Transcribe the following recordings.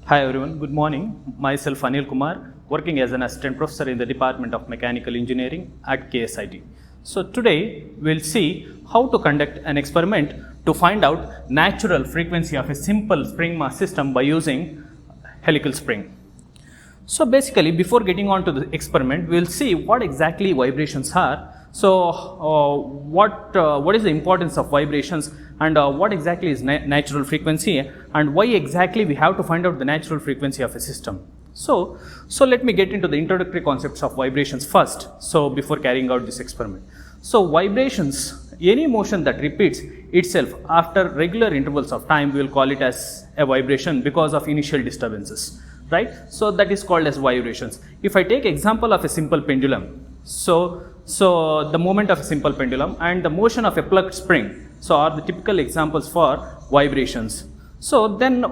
Hi everyone, good morning. Myself Anil Kumar, working as an assistant professor in the Department of Mechanical Engineering at KSIT. So today we'll see how to conduct an experiment to find out natural frequency of a simple spring mass system by using helical spring. So basically, before getting on to the experiment, we'll see what exactly vibrations are. So what is the importance of vibrations, and what exactly is natural frequency, and why exactly we have to find out the natural frequency of a system. So let me get into the introductory concepts of vibrations first, so before carrying out this experiment. So vibrations, any motion that repeats itself after regular intervals of time, we will call it as a vibration because of initial disturbances, right? So that is called as vibrations. If I take example of a simple pendulum, so the movement of a simple pendulum and the motion of a plugged spring, so are the typical examples for vibrations. So then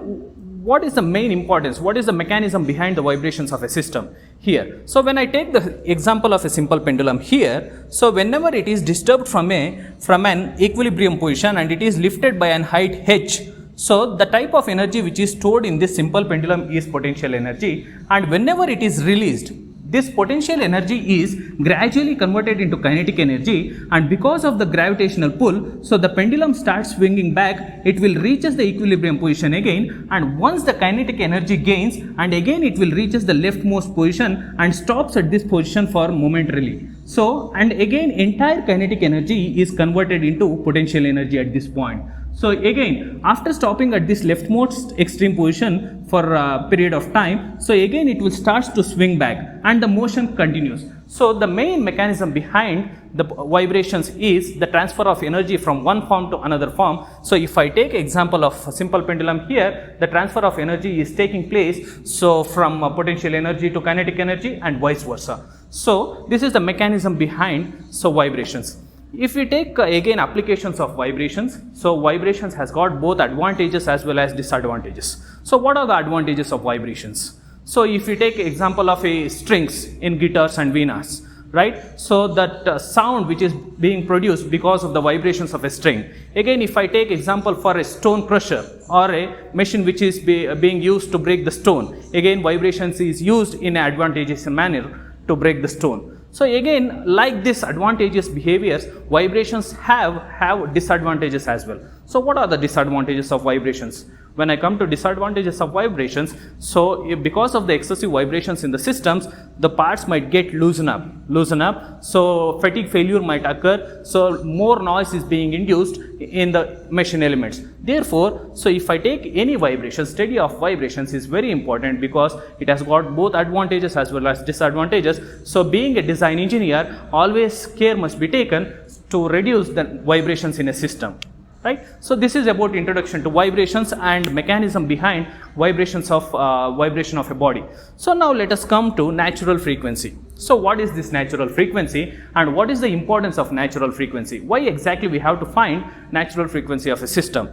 what is the main importance? What is the mechanism behind the vibrations of a system here? So when I take the example of a simple pendulum here, so whenever it is disturbed from an equilibrium position and it is lifted by an height h, so the type of energy which is stored in this simple pendulum is potential energy, and whenever it is released, this potential energy is gradually converted into kinetic energy, and because of the gravitational pull, so the pendulum starts swinging back, it will reaches the equilibrium position again, and once the kinetic energy gains, and again it will reaches the leftmost position and stops at this position for momentarily. So and again entire kinetic energy is converted into potential energy at this point. So again, after stopping at this leftmost extreme position for a period of time, so again it will start to swing back and the motion continues. So the main mechanism behind the vibrations is the transfer of energy from one form to another form. So if I take example of a simple pendulum here, the transfer of energy is taking place, so from potential energy to kinetic energy and vice versa. So this is the mechanism behind vibrations. If we take again applications of vibrations, so vibrations has got both advantages as well as disadvantages. So what are the advantages of vibrations? So if we take example of a strings in guitars and veenas, right? So that sound which is being produced because of the vibrations of a string. Again, if I take example for a stone crusher or a machine which is being used to break the stone, again vibrations is used in an advantageous manner to break the stone. So again, like this advantageous behaviors, vibrations have disadvantages as well. So what are the disadvantages of vibrations? When I come to disadvantages of vibrations, so because of the excessive vibrations in the systems, the parts might get loosen up, so fatigue failure might occur, so more noise is being induced in the machine elements. Therefore, so if I take any vibration, study of vibrations is very important because it has got both advantages as well as disadvantages. So being a design engineer, always care must be taken to reduce the vibrations in a system. Right. So this is about introduction to vibrations and mechanism behind vibrations of vibration of a body. So now let us come to natural frequency. So what is this natural frequency and what is the importance of natural frequency? Why exactly we have to find natural frequency of a system?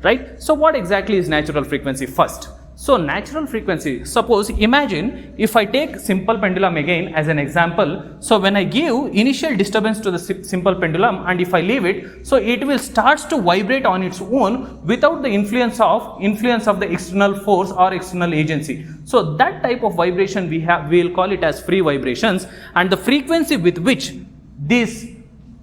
Right. So what exactly is natural frequency first? So natural frequency, suppose imagine if I take simple pendulum again as an example. So when I give initial disturbance to the simple pendulum and if I leave it, so it will start to vibrate on its own without the influence of the external force or external agency. So that type of vibration we will call it as free vibrations, and the frequency with which this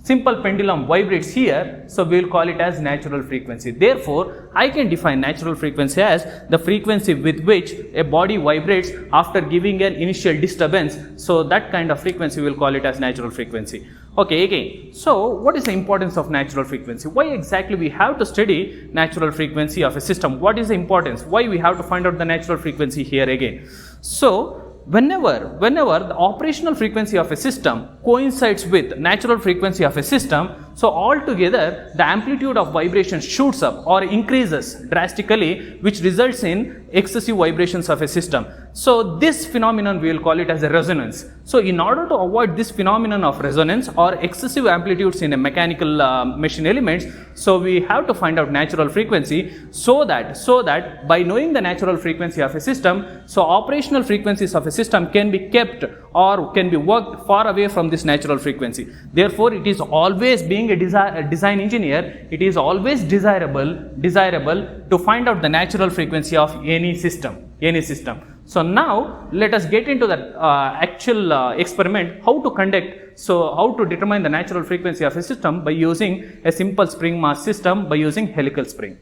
simple pendulum vibrates here, so we will call it as natural frequency. Therefore, I can define natural frequency as the frequency with which a body vibrates after giving an initial disturbance. So that kind of frequency we will call it as natural frequency. Okay, again, so what is the importance of natural frequency? Why exactly we have to study natural frequency of a system? What is the importance? Why we have to find out the natural frequency here again? So whenever the operational frequency of a system coincides with natural frequency of a system, so altogether the amplitude of vibration shoots up or increases drastically, which results in excessive vibrations of a system. So this phenomenon we will call it as a resonance. So in order to avoid this phenomenon of resonance or excessive amplitudes in a mechanical machine elements, so we have to find out natural frequency so that by knowing the natural frequency of a system, so operational frequencies of a system can be kept or can be worked far away from this natural frequency. Therefore, it is always, being a design engineer, it is always desirable to find out the natural frequency of any system. any system. So now let us get into the actual experiment, how to conduct, so how to determine the natural frequency of a system by using a simple spring mass system by using helical spring.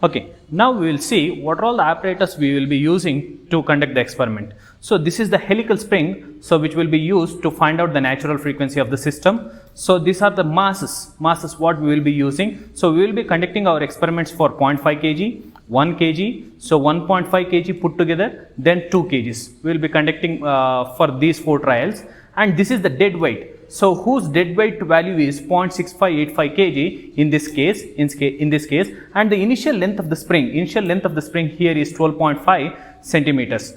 Okay, now we will see what are all the apparatus we will be using to conduct the experiment. So this is the helical spring, so which will be used to find out the natural frequency of the system. So these are the masses what we will be using. So we will be conducting our experiments for 0.5 kg, 1 kg, so 1.5 kg put together, then 2 kgs. We will be conducting for these 4 trials, and this is the dead weight. So whose dead weight value is 0.6585 kg in this case, and the initial length of the spring, here is 12.5 centimeters,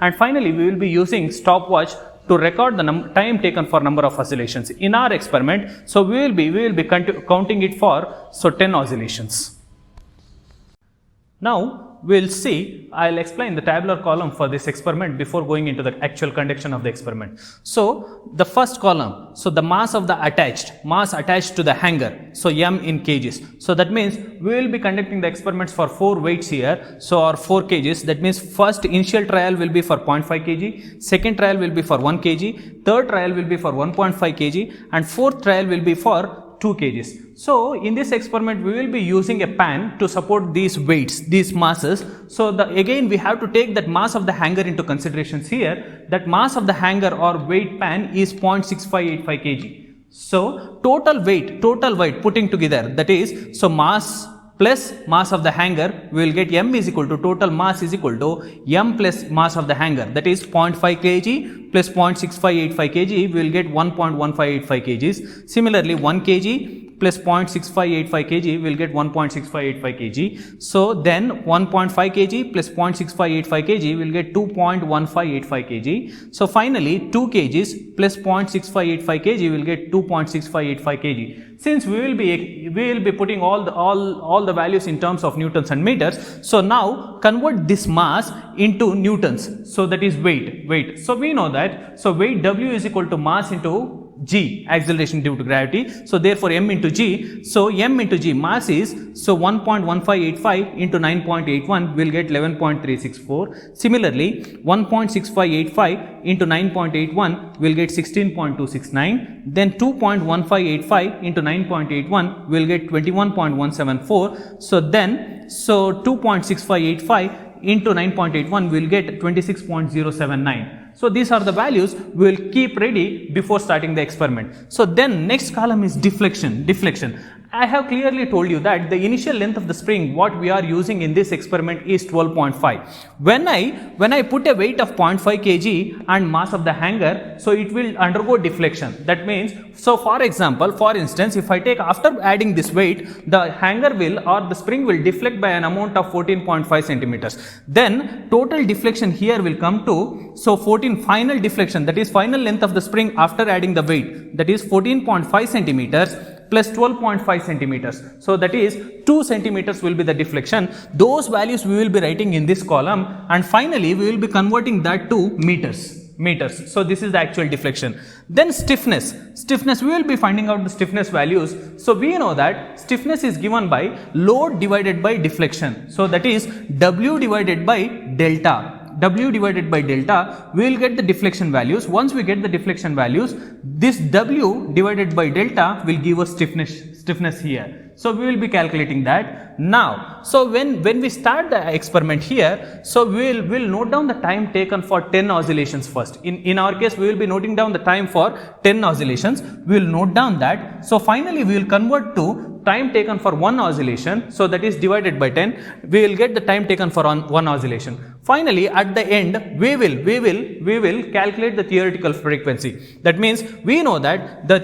and finally we will be using stopwatch to record the time taken for number of oscillations in our experiment. So we will be counting it for 10 oscillations. Now we will see, I will explain the tabular column for this experiment before going into the actual conduction of the experiment. So the first column, so the mass attached to the hanger, so m in kgs. So that means we will be conducting the experiments for 4 weights here, so or 4 kgs. That means first initial trial will be for 0.5 kg, second trial will be for 1 kg, third trial will be for 1.5 kg, and fourth trial will be for 2 kgs. So in this experiment we will be using a pan to support these weights, these masses. So again we have to take that mass of the hanger into considerations here. That mass of the hanger or weight pan is 0.6585 kg. So total weight putting together, that is, so mass plus mass of the hanger, we will get m is equal to total mass is equal to m plus mass of the hanger, that is 0.5 kg plus 0.6585 kg, we will get 1.1585 kgs. Similarly 1 kg plus 0.6585 kg, we will get 1.6585 kg. So then 1.5 kg plus 0.6585 kg, we will get 2.1585 kg. So finally 2 kgs plus 0.6585 kg, we will get 2.6585 kg. Since we will be putting all the values in terms of newtons and meters, so now convert this mass into newtons. So that is weight. So we know that, so weight W is equal to mass into G, acceleration due to gravity. So therefore m into G, so m into G, mass is, so 1.1585 into 9.81 will get 11.364. Similarly 1.6585 into 9.81 will get 16.269. Then 2.1585 into 9.81 will get 21.174. So 2.6585 into 9.81 will get 26.079. So these are the values we will keep ready before starting the experiment. So then next column is deflection. I have clearly told you that the initial length of the spring what we are using in this experiment is 12.5. When I put a weight of 0.5 kg and mass of the hanger, so it will undergo deflection. That means, so for instance, if I take, after adding this weight, the hanger will, or the spring will deflect by an amount of 14.5 centimeters. Then total deflection here will come to, so 14 final deflection, that is final length of the spring after adding the weight, that is 14.5 centimeters plus 12.5 centimeters. So that is 2 centimeters will be the deflection. Those values we will be writing in this column, and finally we will be converting that to meters. So this is the actual deflection. Then stiffness, we will be finding out the stiffness values. So we know that stiffness is given by load divided by deflection. So that is W divided by delta. We will get the deflection values. Once we get the deflection values, this W divided by delta will give us stiffness here. So we will be calculating that now. So when we start the experiment here, so we will note down the time taken for 10 oscillations first. In our case, we will be noting down the time for 10 oscillations. We will note down that. So finally we will convert to time taken for 1 oscillation, so that is divided by 10, we will get the time taken for 1 oscillation. Finally, at the end, we will calculate the theoretical frequency. That means we know that the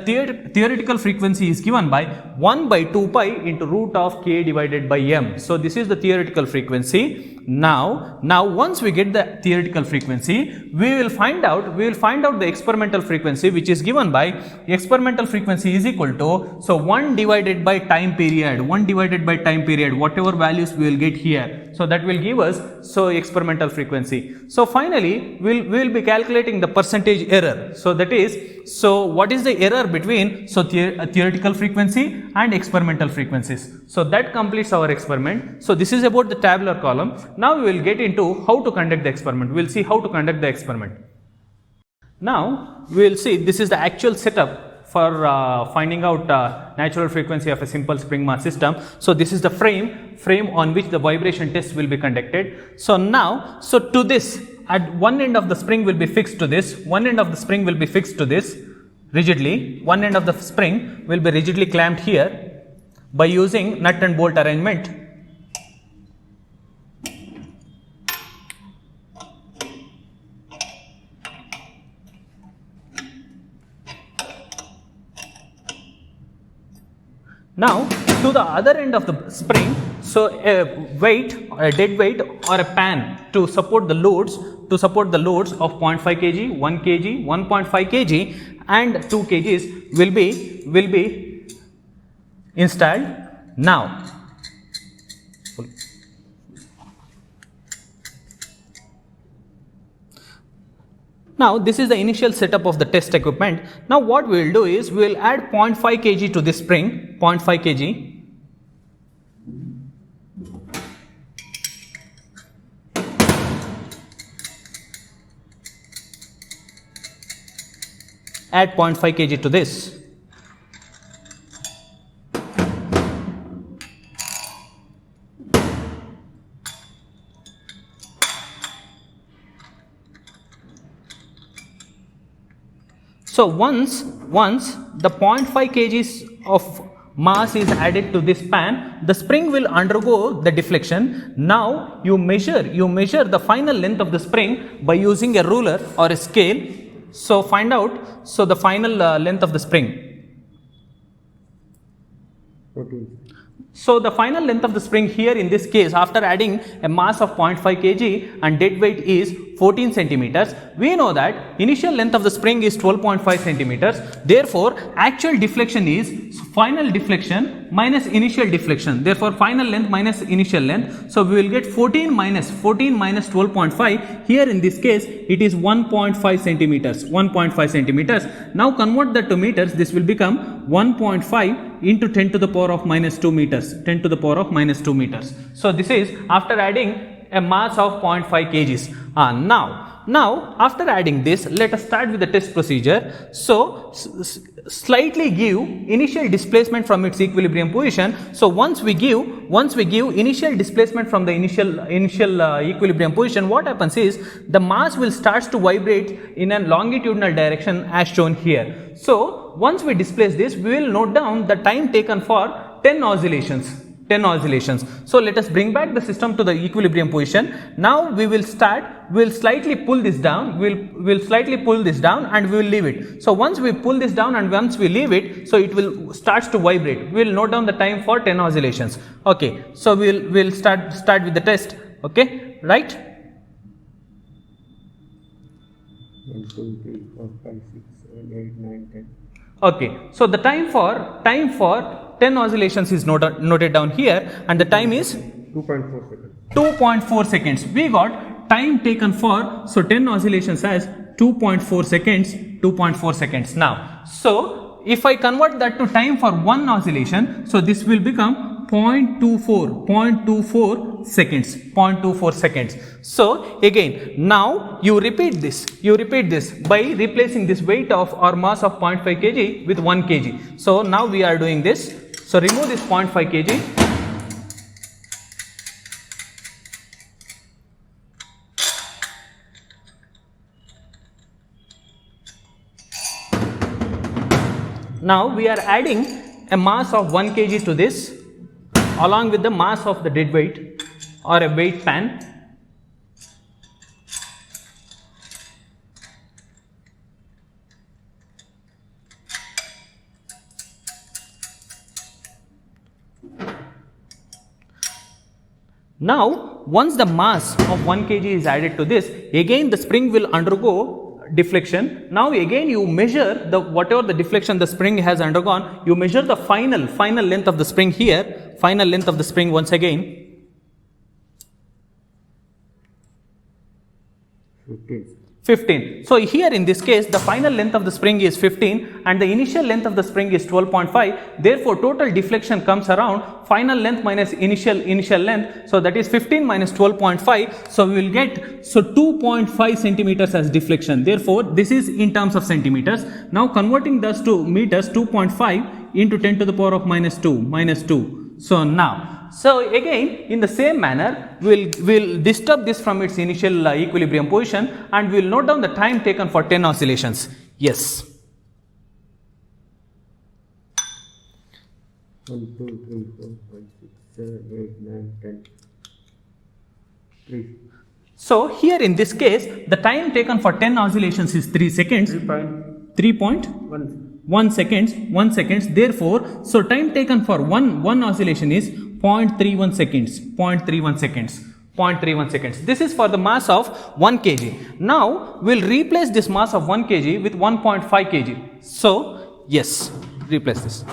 theoretical frequency is given by 1 by 2 pi into root of k divided by m. So this is the theoretical frequency. Now once we get the theoretical frequency, we will find out the experimental frequency, which is given by experimental frequency is equal to, so 1 divided by time period, whatever values we will get here. So that will give us, so experimental experimental frequency. So finally, we'll be calculating the percentage error. So that is, so what is the error between theoretical frequency and experimental frequencies? So that completes our experiment. So this is about the tabular column. Now we will get into how to conduct the experiment. We will see how to conduct the experiment. Now we will see this is the actual setup for finding out natural frequency of a simple spring mass system. So this is the frame on which the vibration test will be conducted. So now, so to this, at one end of the spring will be fixed to this, one end of the spring will be fixed to this rigidly, one end of the spring will be rigidly clamped here by using nut and bolt arrangement. Now to the other end of the spring, so a weight or a dead weight or a pan to support the loads of 0.5 kg, 1 kg, 1.5 kg and 2 kgs will be installed. Now this is the initial setup of the test equipment. Now what we will do is we will add 0.5 kg to this spring, 0.5 kg. Add 0.5 kg to this. So once the 0.5 kgs of mass is added to this pan, the spring will undergo the deflection. Now you measure the final length of the spring by using a ruler or a scale. So find out the final length of the spring. 14. So the final length of the spring here in this case, after adding a mass of 0.5 kg and dead weight is 14 centimeters, we know that initial length of the spring is 12.5 centimeters. Therefore, actual deflection is final deflection minus initial deflection. Therefore, final length minus initial length. So we will get 14 minus 12.5. Here in this case, it is 1.5 centimeters. 1.5 centimeters. Now convert that to meters. This will become 1.5 into 10 to the power of minus 2 meters. 10 to the power of minus 2 meters. So this is after adding a mass of 0.5 kgs. Now after adding this, let us start with the test procedure. So slightly give initial displacement from its equilibrium position. So once we give initial displacement from the initial equilibrium position, what happens is the mass will start to vibrate in a longitudinal direction as shown here. So once we displace this, we will note down the time taken for 10 oscillations. So let us bring back the system to the equilibrium position. Now we will slightly pull this down, we'll slightly pull this down and we will leave it. So once we pull this down and once we leave it, so it will start to vibrate. We will note down the time for 10 oscillations. Okay, so we'll start with the test. Okay, right? 1, 2, 3, 4, 5, 6, 7, 8, 9, 10. Okay, so the time for 10 oscillations is noted down here and the time is 2.4 seconds. 2.4 seconds. We got time taken for, so 10 oscillations as 2.4 seconds, 2.4 seconds. Now, so if I convert that to time for one oscillation, so this will become 0.24 seconds, 0.24 seconds. So again, now you repeat this by replacing this weight of or mass of 0.5 kg with 1 kg. So now we are doing this. So remove this 0.5 kg. Now we are adding a mass of 1 kg to this along with the mass of the dead weight or a weight pan. Now once the mass of 1 kg is added to this, again the spring will undergo deflection. Now again you measure the whatever the deflection the spring has undergone, you measure the final length of the spring here, final length of the spring once again. 15. 15. So here in this case the final length of the spring is 15 and the initial length of the spring is 12.5. Therefore total deflection comes around final length minus initial length. So that is 15 minus 12.5. So we will get 2.5 centimeters as deflection. Therefore this is in terms of centimeters. Now converting this to meters, 2.5 into 10 to the power of minus 2. So again in the same manner we'll disturb this from its initial equilibrium position and we'll note down the time taken for 10 oscillations. Yes. 1, 2, 3, 4, 5, 6, 7, 8, 9, 10. 3. So here in this case the time taken for 10 oscillations is 3 seconds. 3.1 seconds. Therefore, so time taken for one oscillation is 0.31 seconds. This is for the mass of 1 kg. Now we'll replace this mass of 1 kg with 1.5 kg. So yes, replace this.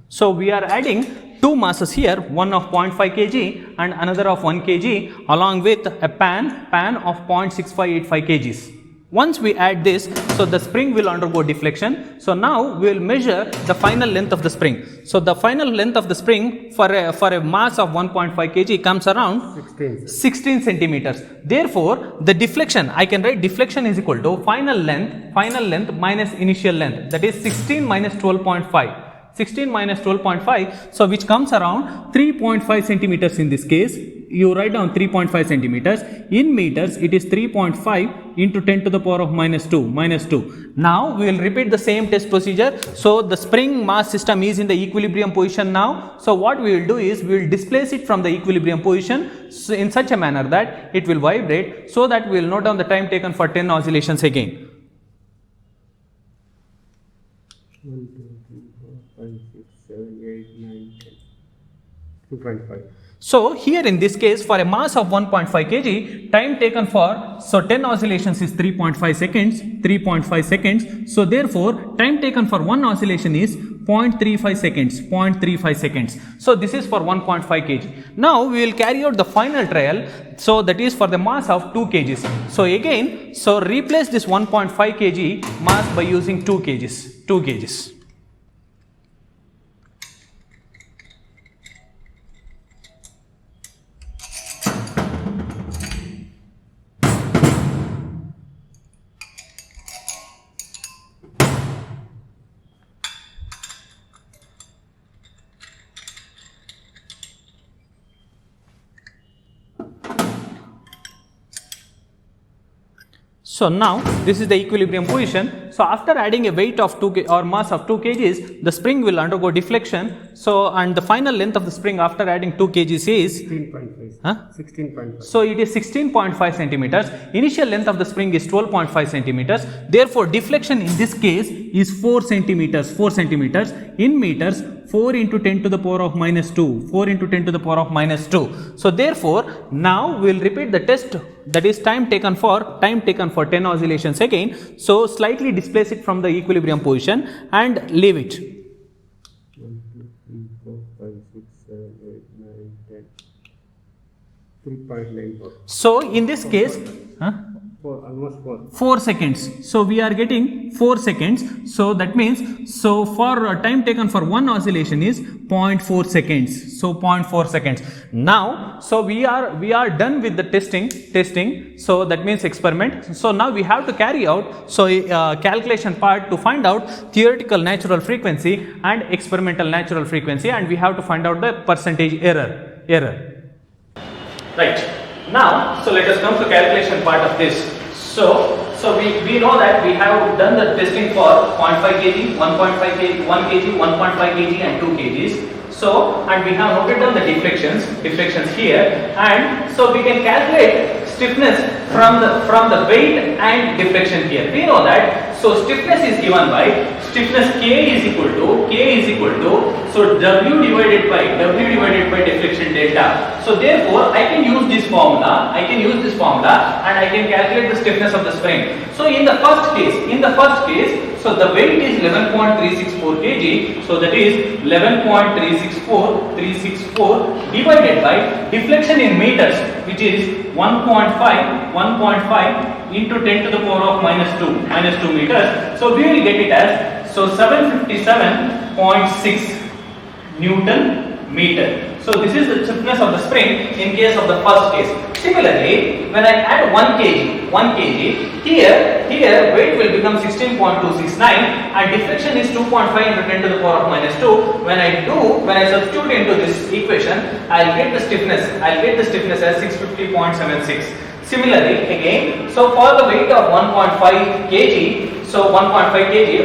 So we are adding two masses here, one of 0.5 kg and another of 1 kg along with a pan of 0.6585 kgs. Once we add this, so the spring will undergo deflection. So now we will measure the final length of the spring. So the final length of the spring for a mass of 1.5 kg comes around 16 centimeters. Therefore, the deflection, I can write deflection is equal to final length minus initial length, that is 16 minus 12.5. 16 minus 12.5, so which comes around 3.5 centimeters in this case. You write down 3.5 centimeters. In meters, it is 3.5 into 10 to the power of minus 2. Now, we will repeat the same test procedure. So, the spring mass system is in the equilibrium position now. So, what we will do is, we will displace it from the equilibrium position in such a manner that it will vibrate, so that we will note down the time taken for 10 oscillations again. 1, 2, 3, 4, 5, 6, 7, 8, 9, 10. 2.5. So here in this case, for a mass of 1.5 kg, time taken for 10 oscillations is 3.5 seconds. So therefore, time taken for one oscillation is 0.35 seconds. So this is for 1.5 kg. Now we will carry out the final trial. So that is for the mass of 2 kgs. So again, replace this 1.5 kg mass by using 2 kgs. So now this is the equilibrium position. So after adding a weight of 2 or mass of 2 kgs, the spring will undergo deflection. So and the final length of the spring after adding 2 kgs is 16.5. So it is 16.5 centimeters. Initial length of the spring is 12.5 centimeters. Therefore, deflection in this case is 4 centimeters. In meters, 4 into 10 to the power of minus 2. So therefore, now we will repeat the test, that is time taken for 10 oscillations again. So slightly displace it from the equilibrium position and leave it. 1, 2, 3, 4, 5, 6, 7, 8, 9, 10. 3.94. So in this case, almost 4 seconds. So we are getting 4 seconds. So that means, for time taken for one oscillation is 0.4 seconds. So 0.4 seconds. Now, so we are done with the testing. So that means experiment. So now we have to carry out calculation part to find out theoretical natural frequency and experimental natural frequency, and we have to find out the percentage error. Right. Now, so let us come to calculation part of this. So we know that we have done the testing for 0.5 kg, 1.5 kg, 1 kg, 1.5 kg and 2 kgs. So, and we have noted down the deflections here, and so we can calculate stiffness from the weight and deflection here. We know that, so stiffness is given by stiffness K is equal to, So W divided by deflection delta. So therefore I can use this formula, and I can calculate the stiffness of the spring. So in the first case, so the weight is 11.364 kg. So that is 11.364 divided by deflection in meters, which is 1.5 into 10 to the power of minus 2 meters. So we will get it as 757.6 Newton meter. So this is the stiffness of the spring in case of the first case. Similarly, when I add 1 kg, here weight will become 16.269 and deflection is 2.5 into 10 to the power of minus 2. When I substitute into this equation, I'll get the stiffness as 650.76. Similarly, again, so for the weight of 1.5 kg,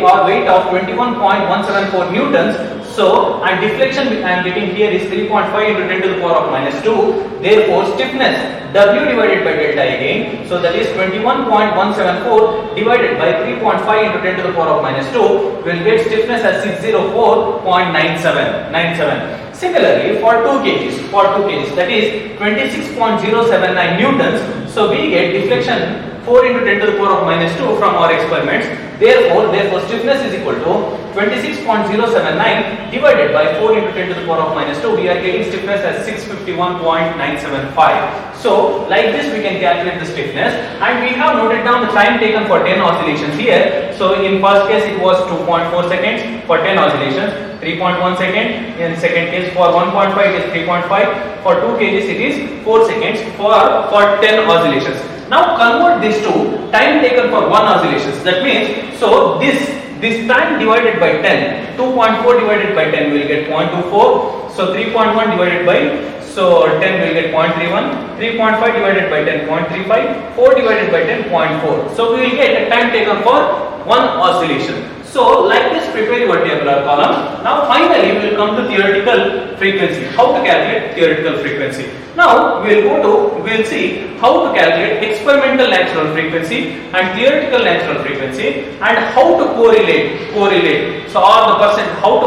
or weight of 21.174 newtons, so and deflection I am getting here is 3.5 into 10 to the power of minus 2. Therefore, stiffness W divided by delta again, so that is 21.174 divided by 3.5 into 10 to the power of minus 2 will get stiffness as 604.97. Similarly, for 2 kgs, that is 26.079 newtons. So we get deflection 4 into 10 to the power of minus 2 from our experiments. Therefore stiffness is equal to 26.079 divided by 4 into 10 to the power of minus 2. We are getting stiffness as 651.975. So like this we can calculate the stiffness, and we have noted down the time taken for 10 oscillations here. So in first case it was 2.4 seconds for 10 oscillations, 3.1 second in second case, for 1.5 it is 3.5, for 2 kgs it is 4 seconds for 10 oscillations. Now convert this to time taken for 1 oscillations. That means, so this time divided by 10, 2.4 divided by 10 will get 0.24. So 3.1 divided by 10 will get 0.31, 3.5 divided by 10 0.35, 4 divided by 10 0.4. So we will get a time taken for 1 oscillation. So like this, prepare your tabular column. Now finally we will come to theoretical frequency. How to calculate theoretical frequency? Now we will see how to calculate experimental natural frequency and theoretical natural frequency, and how to correlate. So how to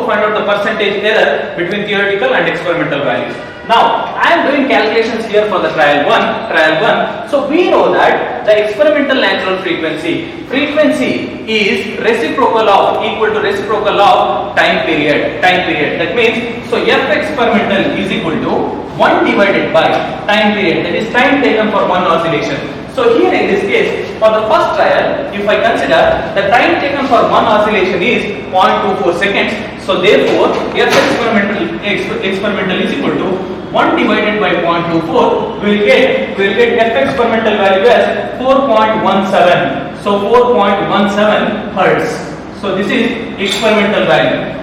find out the percentage error between theoretical and experimental values. Now I am doing calculations here for the trial 1. So we know that the experimental natural frequency is equal to reciprocal of time period. That means, so F experimental is equal to 1 divided by time period, that is time taken for 1 oscillation. So here in this case, for the first trial, if I consider the time taken for 1 oscillation is 0.24 seconds, so therefore F experimental is equal to 1 divided by 0.24, we will get F experimental value as 4.17. So 4.17 hertz. So this is experimental value.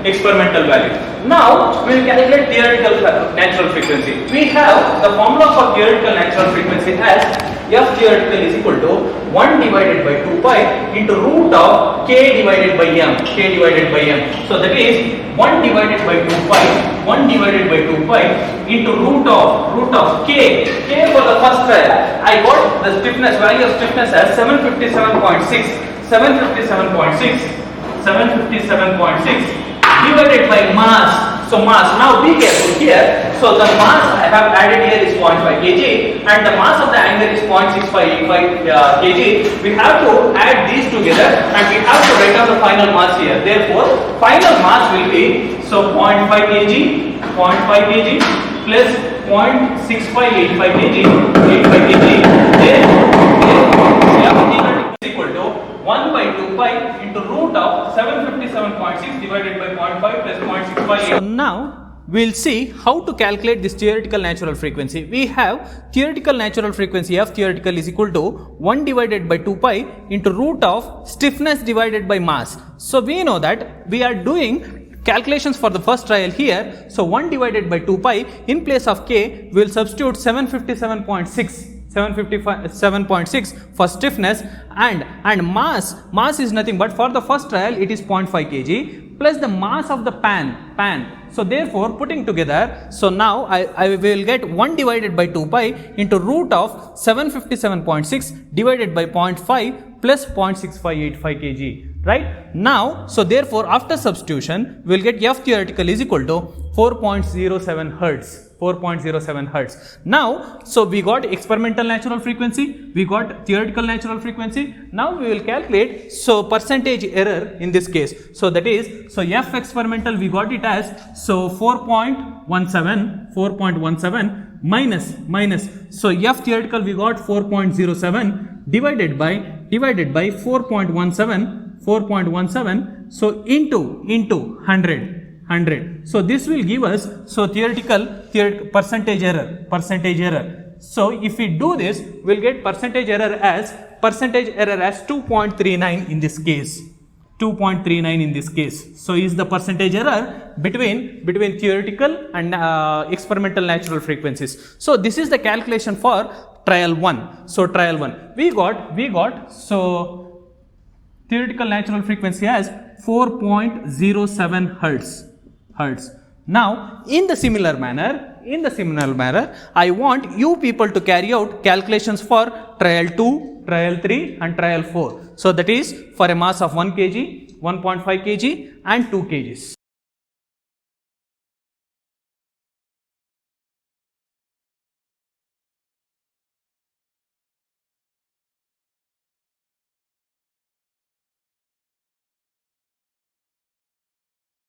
Now we will calculate theoretical natural frequency. We have the formula for theoretical natural frequency as F theoretical is equal to 1 divided by 2 pi into root of k divided by m. So that is 1 divided by 2 pi into root of k for the first trial. I got the value of stiffness as 757.6 divided by mass. So mass, now be careful here. So the mass I have added here is 0.5 kg and the mass of the angle is 0.6585 kg. We have to add these together and we have to write down the final mass here. Therefore, final mass will be 0.5 kg plus 0.6585 kg. Therefore, is equal to 1 by 2 pi into root of 757.6 divided by 0.5 plus 0.65. So now we'll see how to calculate this theoretical natural frequency. We have theoretical natural frequency F theoretical is equal to 1 divided by 2 pi into root of stiffness divided by mass. So we know that we are doing calculations for the first trial here. So 1 divided by 2 pi, in place of k we will substitute 757.6 for stiffness, and mass is nothing but for the first trial it is 0.5 kg plus the mass of the pan. So therefore putting together, so now I will get 1 divided by 2 pi into root of 757.6 divided by 0.5 plus 0.6585 kg. right? Now, so therefore after substitution we will get F theoretical is equal to 4.07 hertz. 4.07 hertz. Now, so we got experimental natural frequency, we got theoretical natural frequency. Now we will calculate so percentage error in this case. So that is, so F experimental we got it as so 4.17 minus. So F theoretical we got 4.07 divided by 4.17. So into 100. So this will give us so theoretical percentage error. So if we do this, we'll get percentage error as 2.39 in this case. 2.39 in this case. So is the percentage error between theoretical and experimental natural frequencies. So this is the calculation for trial 1. So trial 1 we got so theoretical natural frequency as 4.07 hertz. Now in the similar manner I want you people to carry out calculations for trial 2, trial 3 and trial 4. So that is for a mass of 1 kg, 1.5 kg and 2 kgs.